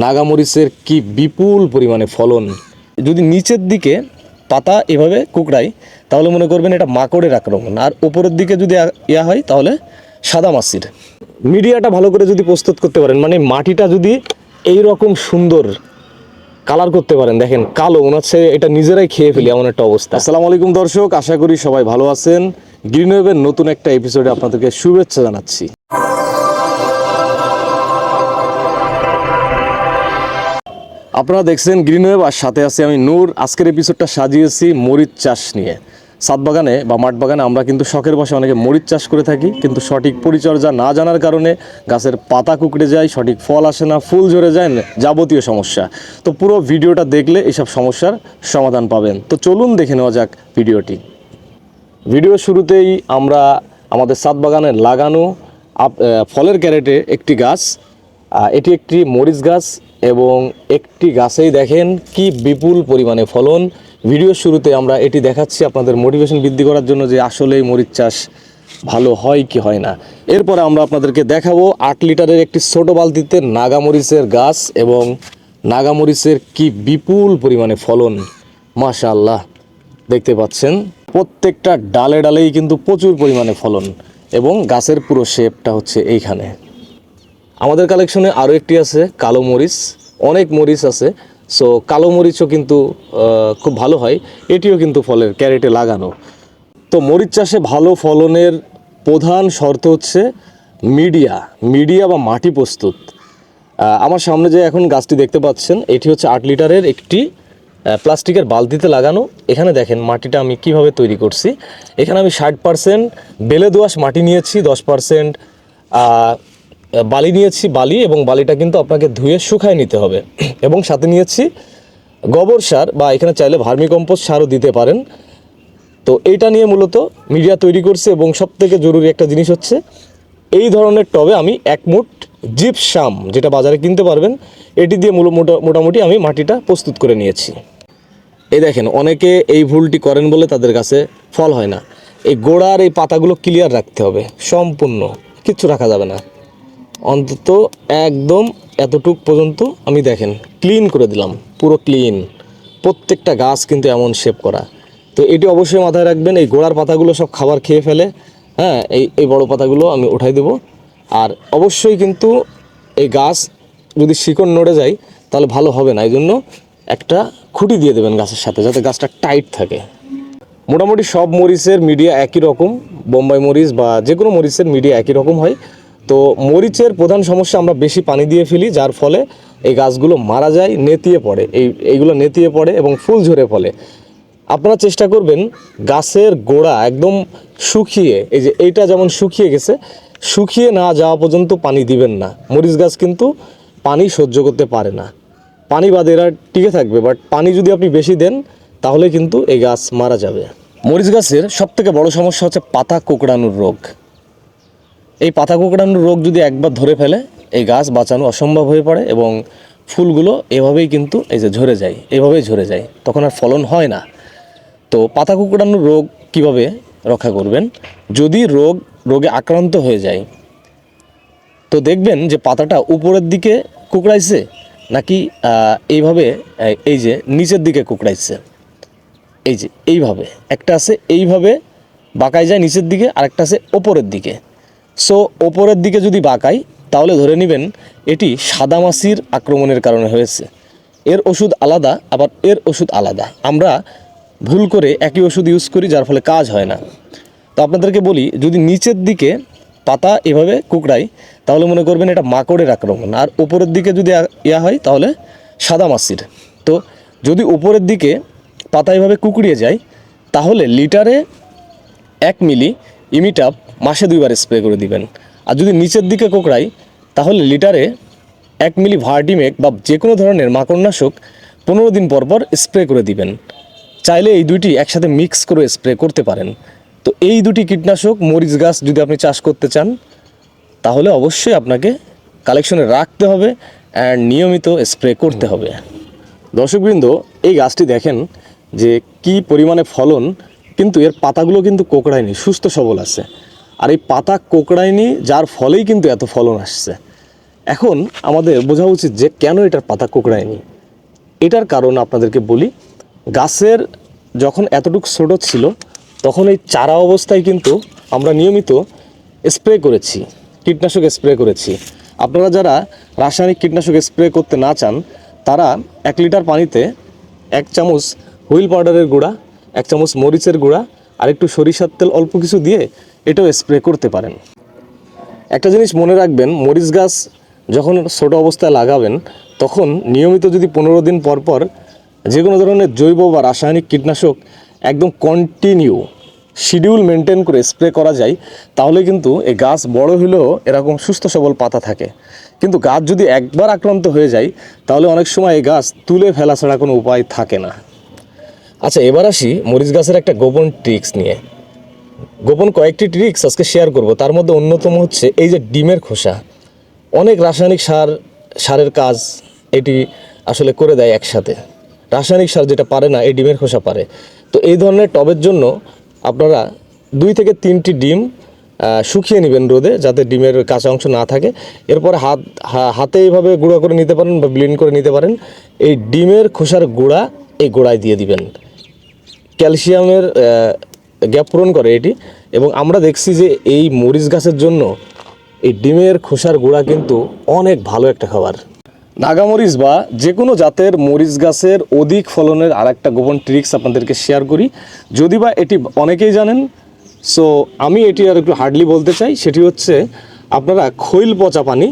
নাগামরিচের কি বিপুল পরিমাণে ফলন। যদি নিচের দিকে পাতা এভাবে কুকড়াই তাহলে মনে করবেন এটা মাকড়ের আক্রমণ, আর ওপরের দিকে যদি ইয়া হয় তাহলে সাদামাছির। মিডিয়াটা ভালো করে যদি প্রস্তুত করতে পারেন, মানে মাটিটা যদি এই রকম সুন্দর কালার করতে পারেন, দেখেন কালো মনে হচ্ছে এটা নিজেরাই খেয়ে ফেলি এমন একটা অবস্থা। আসসালামু আলাইকুম দর্শক, আশা করি সবাই ভালো আছেন। গ্রিন ওয়েভের নতুন একটা এপিসোডে আপনাদেরকে শুভেচ্ছা জানাচ্ছি। আপনারা দেখছেন গ্রিন ওয়েভ, আর সাথে আছি আমি নূর। আজকের এপিসোডটা সাজিয়েছি মরিচ চাষ নিয়ে। ছাদ বাগানে বা মাঠ বাগানে আমরা কিন্তু শখের বশে অনেকে মরিচ চাষ করে থাকি, কিন্তু সঠিক পরিচর্যা না জানার কারণে গাছের পাতা কুকড়ে যায়, সঠিক ফল আসে না, ফুল ঝরে যায়, যাবতীয় সমস্যা। তো পুরো ভিডিওটা দেখলে এইসব সমস্যার সমাধান পাবেন। তো চলুন দেখে নেওয়া যাক ভিডিওটি। ভিডিও শুরুতেই আমরা আমাদের ছাদ বাগানে লাগানো ফলের ক্যারেটে একটি গাছ, এটি একটি মরিচ গাছ, এবং একটি গাছেই দেখেন কি বিপুল পরিমাণে ফলন। ভিডিওর শুরুতে আমরা এটি দেখাচ্ছি আপনাদের মোটিভেশন বৃদ্ধি করার জন্য যে আসলেই মরিচ চাষ ভালো হয় কি হয় না। এরপরে আমরা আপনাদেরকে দেখাবো 8 লিটারের একটি ছোট বালতিতে নাগামরিচের গাছ, এবং নাগামরিচের কি বিপুল পরিমাণে ফলন। মাশাআল্লাহ, দেখতে পাচ্ছেন প্রত্যেকটা ডালে ডালেই কিন্তু প্রচুর পরিমাণে ফলন, এবং গাছের পুরো শেপটা হচ্ছে এইখানে। আমাদের কালেকশনে আরও একটি আছে কালো মরিচ, অনেক মরিচ আছে। সো কালো মরিচও কিন্তু খুব ভালো হয়, এটিও কিন্তু ফলের ক্যারেটে লাগানো। তো মরিচ চাষে ভালো ফলনের প্রধান শর্ত হচ্ছে মিডিয়া বা মাটি প্রস্তুত। আমার সামনে যে এখন গাছটি দেখতে পাচ্ছেন, এটি হচ্ছে 8 লিটারের একটি প্লাস্টিকের বালতিতে লাগানো। এখানে দেখেন মাটিটা আমি কিভাবে তৈরি করছি। এখানে আমি 60% বেলে দোআঁশ মাটি নিয়েছি, 10% বালি নিয়েছি, এবং বালিটা কিন্তু আপনাকে ধুয়ে শুকায় নিতে হবে, এবং সাথে নিয়েছি গোবর সার, বা এখানে চাইলে ভার্মিকম্পোস্ট সারও দিতে পারেন। তো এইটা নিয়ে মূলত মিডিয়া তৈরি করছি, এবং সবথেকে জরুরি একটা জিনিস হচ্ছে এই ধরনের টবে আমি 1 মুঠ জিপসাম, যেটা বাজারে কিনতে পারবেন, এটি দিয়ে মোটামুটি আমি মাটিটা প্রস্তুত করে নিয়েছি। এই দেখেন অনেকে এই ভুলটি করেন বলে তাদের কাছে ফল হয় না। এই গোড়ার এই পাতাগুলো ক্লিয়ার রাখতে হবে, সম্পূর্ণ কিচ্ছু রাখা যাবে না, অন্তত একদম এতটুক পর্যন্ত আমি দেখেন ক্লিন করে দিলাম, পুরো ক্লিন। প্রত্যেকটা গাছ কিন্তু এমন শেপ করা। তো এটি অবশ্যই মাথায় রাখবেন, এই গোড়ার পাতাগুলো সব খাবার খেয়ে ফেলে। হ্যাঁ, এই বড় পাতাগুলো আমি উঠাই দেব। আর অবশ্যই কিন্তু এই গাছ যদি শিকড় নড়ে যায় তাহলে ভালো হবে না, এই জন্য একটা খুঁটি দিয়ে দেবেন গাছের সাথে, যাতে গাছটা টাইট থাকে। মোটামুটি সব মরিচের মিডিয়া একই রকম, বোম্বাই মরিচ বা যে কোনো মরিচের মিডিয়া একই রকম হয়। তো মরিচের প্রধান সমস্যা আমরা বেশি পানি দিয়ে ফেলি, যার ফলে এই গাছগুলো মারা যায়, নেতিয়ে পড়ে, এইগুলো নেতিয়ে পড়ে এবং ফুল ঝরে ফলে। আপনারা চেষ্টা করবেন গাছের গোড়া একদম শুকিয়ে, এই যে এইটা যেমন শুকিয়ে গেছে, শুকিয়ে না যাওয়া পর্যন্ত পানি দিবেন না। মরিচ গাছ কিন্তু পানি সহ্য করতে পারে না, পানি বাদে এরা টিকে থাকবে, বাট পানি যদি আপনি বেশি দেন তাহলে কিন্তু এই গাছ মারা যাবে। মরিচ গাছের সবথেকে বড় সমস্যা হচ্ছে পাতা কোঁকড়ানোর রোগ। এই পাতা কোঁকড়ানোর রোগ যদি একবার ধরে ফেলে, এই গাছ বাঁচানো অসম্ভব হয়ে পড়ে, এবং ফুলগুলো এভাবেই কিন্তু এই যে ঝরে যায়, এভাবেই ঝরে যায়, তখন আর ফলন হয় না। তো পাতা কোঁকড়ানোর রোগ কিভাবে রক্ষা করবেন? যদি রোগে আক্রান্ত হয়ে যায়, তো দেখবেন যে পাতাটা উপরের দিকে কুকড়াইছে, নাকি এইভাবে এই যে নিচের দিকে কুকড়াইছে। এই যে এইভাবে একটা আছে, এইভাবে বাঁকায় যায় নিচের দিকে, আরেকটা আছে ওপরের দিকে। সো ওপরের দিকে যদি বাঁকাই তাহলে ধরে নেবেন এটি সাদামাছির আক্রমণের কারণে হয়েছে। এর ওষুধ আলাদা, আবার এর ওষুধ আলাদা। আমরা ভুল করে একই ওষুধ ইউজ করি, যার ফলে কাজ হয় না। তো আপনাদেরকে বলি, যদি নিচের দিকে পাতা এভাবে কুকড়াই তাহলে মনে করবেন এটা মাকড়ের আক্রমণ, আর উপরের দিকে যদি ইয়া হয় তাহলে সাদামাছির। তো যদি উপরের দিকে পাতা এভাবে কুকড়িয়ে যায় তাহলে লিটারে 1 মিলি ইমিটাপ মাসে 2 বার স্প্রে করে দিবেন। আর যদি নিচের দিকে কোকড়াই তাহলে লিটারে 1 মিলি ভার্টিমেক বা যে কোনো ধরনের মাকড়নাশক 15 দিন পর পর স্প্রে করে দিবেন। চাইলে এই দুইটি একসাথে মিক্স করে স্প্রে করতে পারেন। তো এই দুটি কীটনাশক মরিচ গাছ যদি আপনি চাষ করতে চান তাহলে অবশ্যই আপনাকে কালেকশনে রাখতে হবে, অ্যান্ড নিয়মিত স্প্রে করতে হবে। দর্শকবৃন্দ, এই গাছটি দেখেন যে কি পরিমাণে ফলন, কিন্তু এর পাতাগুলো কিন্তু কোঁকড়ায়নি, সুস্থ সবল আছে। আর এই পাতা কোঁকড়ায়নি, যার ফলেই কিন্তু এত ফলন আসছে। এখন আমাদের বোঝা উচিত যে কেন এটার পাতা কোঁকড়ায়নি। এটার কারণ আপনাদেরকে বলি, গাছের যখন এতটুকু ছোট ছিল তখন এই চারা অবস্থায় কিন্তু আমরা নিয়মিত স্প্রে করেছি, কীটনাশক স্প্রে করেছি। আপনারা যারা রাসায়নিক কীটনাশক স্প্রে করতে না চান তারা 1 লিটার পানিতে 1 চামচ হুইল পাউডারের গুঁড়া, 1 চামচ মরিচের গুঁড়া আর একটু সরিষার তেল অল্প কিছু দিয়ে এটাও স্প্রে করতে পারেন। একটা জিনিস মনে রাখবেন, মরিচ গাছ যখন ছোট অবস্থায় লাগাবেন তখন নিয়মিত যদি 15 দিন পর পর যে কোনো ধরনের জৈব বা রাসায়নিক কীটনাশক একদম কন্টিনিউ শিডিউল মেনটেন করে স্প্রে করা যায়, তাহলে কিন্তু এই গাছ বড় হলেও এরকম সুস্থ সবল পাতা থাকে। কিন্তু গাছ যদি একবার আক্রান্ত হয়ে যায় তাহলে অনেক সময় এই গাছ তুলে ফেলা ছাড়া কোনো উপায় থাকে না। আচ্ছা, এবার আসি মরিচ গাছের একটা গোপন ট্রিক্স নিয়ে। গোপন কয়েকটি ট্রিক্স আজকে শেয়ার করব। তার মধ্যে অন্যতম হচ্ছে এই যে ডিমের খোসা। অনেক রাসায়নিক সারের কাজ এটি আসলে করে দেয় একসাথে। রাসায়নিক সার যেটা পারে না এই ডিমের খোসা পারে। তো এই ধরনের টবের জন্য আপনারা 2 থেকে 3টি ডিম শুকিয়ে নেবেন রোদে, যাতে ডিমের কাঁচা অংশ না থাকে। এরপর হাতে এইভাবে গুঁড়া করে নিতে পারেন বা ব্লেন্ড করে নিতে পারেন। এই ডিমের খোসার গুঁড়া এই গোড়ায় দিয়ে দিবেন। ক্যালসিয়ামের গ্যাপ পূরণ করে এটি। এবং আমরা দেখছি যে এই মরিচ গাছের জন্য এই ডিমের খোসার গুঁড়া কিন্তু অনেক ভালো একটা খাবার। নাগামরিচ বা যে কোনো জাতের মরিচ গাছের অধিক ফলনের আর একটা গোপন ট্রিক্স আপনাদেরকে শেয়ার করি, যদি বা এটি অনেকেই জানেন। সো আমি এটি আর একটু হার্ডলি বলতে চাই। সেটি হচ্ছে আপনারা খৈল পচা পানি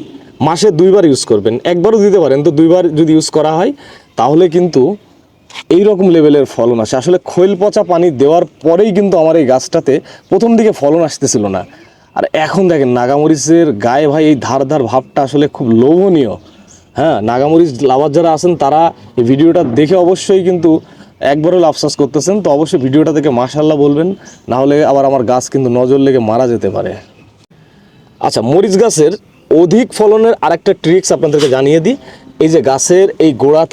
মাসে 2বার ইউজ করবেন। একবারও দিতে পারেন, তো 2বার যদি ইউজ করা হয় তাহলে কিন্তু এই রকম লেভেলের ফলন আসে। আসলে খৈল পচা পানি দেওয়ার পরেই কিন্তু আমার এই গাছটাতে প্রথম দিকে ফলন আসতেছিল না। আর এখন দেখেন নাগামরিচের গায়ে ভাই এই ধার ধার ভাবটা আসলে খুব লোভনীয়। হ্যাঁ, নাগামরিচ লাভার যারা আছেন তারা এই ভিডিওটা দেখে অবশ্যই কিন্তু একবারও আফসোস করতেছেন। তো অবশ্যই ভিডিওটা দেখে মাশাআল্লাহ বলবেন, না হলে আবার আমার গাছ কিন্তু নজর লেগে মারা যেতে পারে। আচ্ছা, মরিচ গাছের অধিক ফলনের আরেকটা ট্রিক্স আপনাদেরকে জানিয়ে দিই। এই যে গাছের এই গোড়া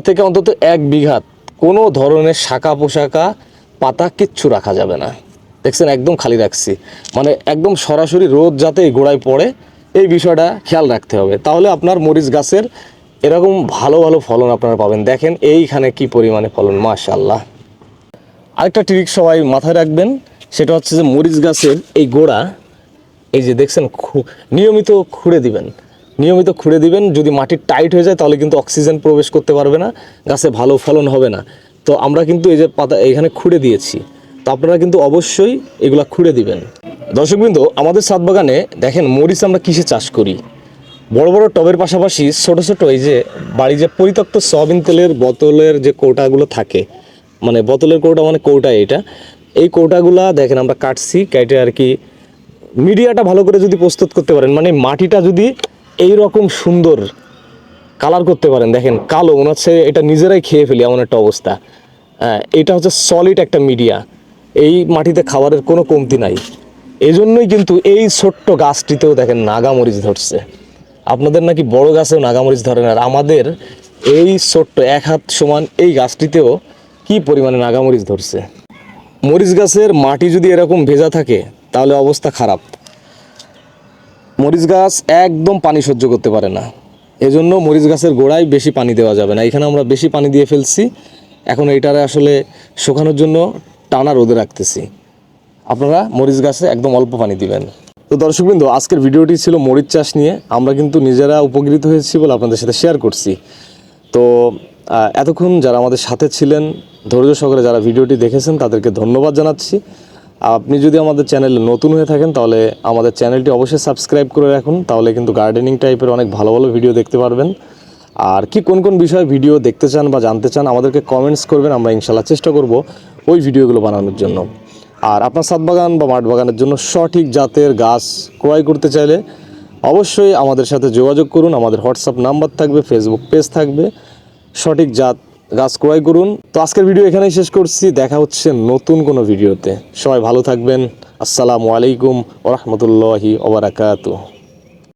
থেকে অন্তত 1 বিঘা কোনো ধরনের শাখা পোশাকা পাতা কিচ্ছু রাখা যাবে না। দেখছেন, একদম খালি রাখছি, মানে একদম সরাসরি রোদ যাতে এই গোড়ায় পড়ে এই বিষয়টা খেয়াল রাখতে হবে। তাহলে আপনার মরিচ গাছের এরকম ভালো ভালো ফলন আপনারা পাবেন। দেখেন এইখানে কি পরিমাণে ফলন, মাশাআল্লাহ। আরেকটা ট্রিক্স সবাই মাথায় রাখবেন, সেটা হচ্ছে যে মরিচ গাছের এই গোড়া এই যে দেখছেন নিয়মিত খুঁড়ে দিবেন। যদি মাটি টাইট হয়ে যায় তাহলে কিন্তু অক্সিজেন প্রবেশ করতে পারবে না, গাছে ভালো ফলন হবে না। তো আমরা কিন্তু এই যে পাতা এখানে খুঁড়ে দিয়েছি, তো আপনারা কিন্তু অবশ্যই এগুলা খুঁড়ে দিবেন। দর্শকবৃন্দ, আমাদের ছাদ বাগানে দেখেন মরিচ আমরা কিসে চাষ করি। বড় বড় টবের পাশাপাশি ছোট ছোট এই যে বাড়ি যে পরিত্যক্ত সয়াবিন তেলের বোতলের যে কৌটাগুলো থাকে, মানে বোতলের কৌটা মানে কৌটা, এই কৌটাগুলা দেখেন আমরা কাটছি, কেটে আর কি মিডিয়াটা ভালো করে যদি প্রস্তুত করতে পারেন, মানে মাটিটা যদি এই রকম সুন্দর কালার করতে পারেন, দেখেন কালো মনে হচ্ছে এটা নিজেরাই খেয়ে ফেলি এমন একটা অবস্থা। এটা হচ্ছে সলিড একটা মিডিয়া, এই মাটিতে খাবারের কোনো কমতি নাই। এজন্যই কিন্তু এই ছোট্ট গাছটিতেও দেখেন নাগামরিচ ধরছে। আপনাদের নাকি বড় গাছেও নাগামরিচ ধরে না, আর আমাদের এই ছোট্ট 1 হাত সমান এই গাছটিতেও কি পরিমাণে নাগামরিচ ধরছে। মরিচ গাছের মাটি যদি এরকম ভেজা থাকে তাহলে অবস্থা খারাপ। মরিচ গাছ একদম পানি সহ্য করতে পারে না, এজন্য মরিচ গাছের গোড়ায় বেশি পানি দেওয়া যাবে না। এখানে আমরা বেশি পানি দিয়ে ফেলছি, এখন এইটারে আসলে শুকানোর জন্য টানা রোদে রাখতেছি। আপনারা মরিচ গাছে একদম অল্প পানি দিবেন। তো দর্শকবৃন্দ, আজকের ভিডিওটি ছিল মরিচ চাষ নিয়ে। আমরা কিন্তু নিজেরা উপকৃত হয়েছি বলে আপনাদের সাথে শেয়ার করছি। তো এতক্ষণ যারা আমাদের সাথে ছিলেন, ধৈর্য সহকারে যারা ভিডিওটি দেখেছেন, তাদেরকে ধন্যবাদ জানাচ্ছি। আপনি যদি আমাদের চ্যানেলে নতুন হয়ে থাকেন তাহলে আমাদের চ্যানেলটি অবশ্যই সাবস্ক্রাইব করে রাখুন, তাহলে কিন্তু গার্ডেনিং টাইপের অনেক ভালো ভালো ভিডিও দেখতে পারবেন। আর কি কোন বিষয়ে ভিডিও দেখতে চান বা জানতে চান আমাদেরকে কমেন্টস করবেন, আমরা ইনশাল্লাহ চেষ্টা করব ওই ভিডিওগুলো বানানোর জন্য। আর আপনার ছাদ বাগান বা মাঠ বাগানের জন্য সঠিক জাতের গাছ ক্রয় করতে চাইলে অবশ্যই আমাদের সাথে যোগাযোগ করুন। আমাদের হোয়াটসঅ্যাপ নাম্বার থাকবে, ফেসবুক পেজ থাকবে, সঠিক জাত গাছ ক্রয় করুন। তো আজকের ভিডিও এখানেই শেষ করছি, দেখা হচ্ছে নতুন কোনো ভিডিওতে। সবাই ভালো থাকবেন। আসসালামু আলাইকুম ওয়া রাহমাতুল্লাহি ওয়া বারাকাতুহু।